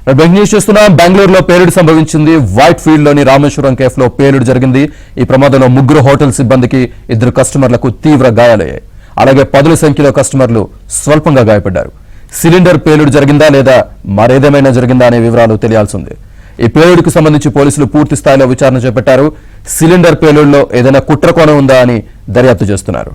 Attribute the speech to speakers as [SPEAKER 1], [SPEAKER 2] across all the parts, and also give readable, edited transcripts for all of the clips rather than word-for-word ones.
[SPEAKER 1] Breaking news చూస్తున్నాం. బెంగళూరులో పేలుడు సంభవించింది. వైట్ ఫీల్డ్ లోని రామేశ్వరం కేఫ్ లో పేలుడు జరిగింది. ఈ ప్రమాదంలో 3 హోటల్ సిబ్బందికి 2 కస్టమర్లకు తీవ్ర గాయాలయ్యాయి. అలాగే 10ల సంఖ్యలో కస్టమర్లు స్వల్పంగా గాయపడ్డారు. సిలిండర్ పేలుడు జరిగిందా లేదా మరేదేమైనా జరిగిందా అనే వివరాలు తెలియాల్సి ఉంది. ఈ పేలుడుకు సంబంధించి పోలీసులు పూర్తి స్థాయిలో విచారణ చేపట్టారు. సిలిండర్ పేలుడులో ఏదైనా కుట్రకోణం ఉందా అని దర్యాప్తు చేస్తున్నారు.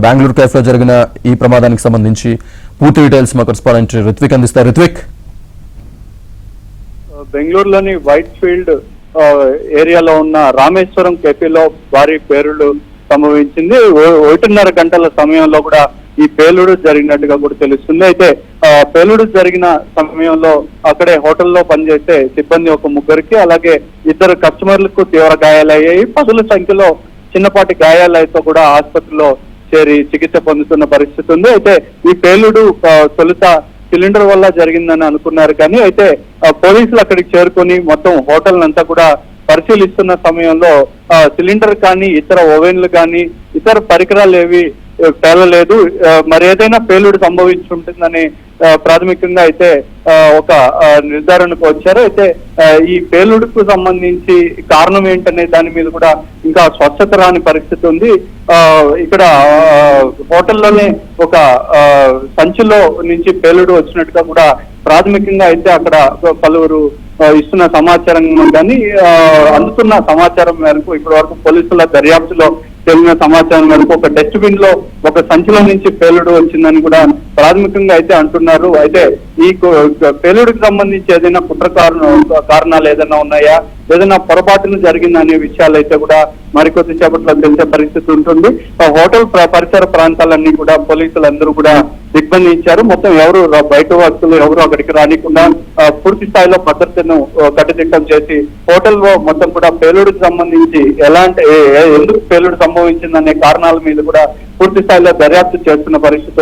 [SPEAKER 1] బెంగళూరు కేఫ్లో జరిగిన ఈ ప్రమాదానికి సంబంధించి పూర్తి డీటెయిల్స్ మా కరెస్పాండెంట్ రిత్విక్ అందిస్తారు. రిత్విక్,
[SPEAKER 2] బెంగళూరులోని వైట్ ఫీల్డ్ ఏరియాలో ఉన్న రామేశ్వరం కేఫీలో భారీ పేలుడు సంభవించింది. 1:30 గంటల సమయంలో కూడా ఈ పేలుడు జరిగినట్టుగా కూడా తెలుస్తుంది. అయితే పేలుడు జరిగిన సమయంలో అక్కడే హోటల్లో పనిచేసే సిబ్బంది ఒక 3కి అలాగే 2 కస్టమర్లకు తీవ్ర గాయాలయ్యాయి. 10ల సంఖ్యలో చిన్నపాటి గాయాలతో కూడా ఆసుపత్రిలో చేరి చికిత్స పొందుతున్న పరిస్థితి ఉంది. అయితే ఈ పేలుడు తొలుత సిలిండర్ వల్ల జరిగిందని అనుకున్నారు, కానీ అయితే పోలీసులు అక్కడికి చేరుకొని మొత్తం హోటల్ అంతా కూడా పరిశీలిస్తున్న సమయంలో సిలిండర్ కానీ ఇతర ఓవెన్లు కానీ ఇతర పరికరాలు ఏవి పేలలేదు. మరి ఏదైనా పేలుడు సంభవించి ఉంటుందని ప్రాథమికంగా అయితే ఒక నిర్ధారణకు వచ్చారు. అయితే ఈ పేలుడుకు సంబంధించి కారణం ఏంటనే దాని మీద కూడా ఇంకా స్వచ్ఛత రాని పరిస్థితి ఉంది. ఇక్కడ హోటల్లోనే ఒక సంచిలో నుంచి పేలుడు వచ్చినట్టుగా కూడా ప్రాథమికంగా అయితే అక్కడ పలువురు ఇస్తున్న సమాచారం కానీ అందుతున్న సమాచారం మేరకు ఇప్పటి వరకు పోలీసుల దర్యాప్తులో తెలిసిన సమాచారం మేరకు ఒక డస్ట్బిన్ లో ఒక సంచిలో నుంచి పేలుడు వచ్చిందని కూడా ప్రాథమికంగా అయితే అంటున్నారు. అయితే ఈ పేలుడికి సంబంధించి ఏదైనా కుట్ర కారణాలు ఏదైనా ఉన్నాయా, ఏదైనా పొరపాటును జరిగిందనే విషయాలు అయితే కూడా మరికొద్ది సేపట్లో తెలిసే పరిస్థితి ఉంటుంది. హోటల్ పరిసర ప్రాంతాలన్నీ కూడా పోలీసులందరూ కూడా దిగ్బంధించారు. మొత్తం ఎవరు బయట వ్యక్తులు ఎవరు అక్కడికి రానికుండా పూర్తి స్థాయిలో భద్రతను కట్టుదిట్టం చేసి హోటల్లో మొత్తం కూడా పేలుడుకి సంబంధించి ఎందుకు పేలుడు సంభవించిందనే కారణాల మీద కూడా పూర్తి స్థాయిలో దర్యాప్తు చేస్తున్న పరిస్థితి